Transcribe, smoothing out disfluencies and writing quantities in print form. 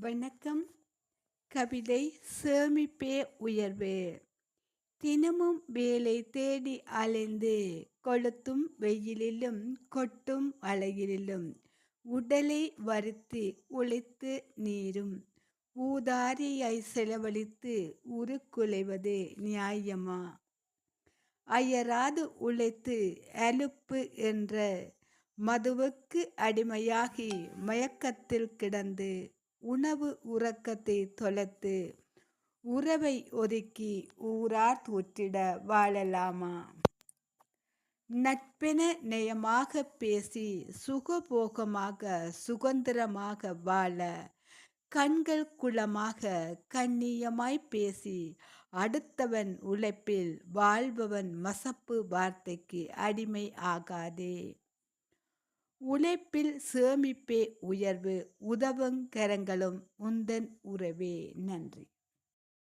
வணக்கம். கவிதை சேமிப்பே உயர்வு. தினமும் வேலை தேடி அலைந்து கொளுத்தும் வெயிலிலும் கொட்டும் அழகிலும் உடலை வருத்தி உழைத்து நீரும் ஊதாரியாய் செலவழித்து உருக்குலைவது நியாயமா? அயராது உழைத்து அலுப்பு என்ற மதுவுக்கு அடிமையாகி மயக்கத்தில் கிடந்து உணவு உறக்கத்தை தொலைத்து உறவை ஒதுக்கி ஊரார் தூற்றிட வாழலாமா? நட்பென நயமாக பேசி சுகபோகமாக சுதந்திரமாக வாழ கண்கள் குளமாக கண்ணியமாய் பேசி அடுத்தவன் உழைப்பில் வாழ்பவன் மசப்பு வார்த்தைக்கு அடிமை ஆகாதே. உழைப்பில் சேமிப்பே உயர்வு. உதவும் கரங்களும் உந்தன் உறவே. நன்றி.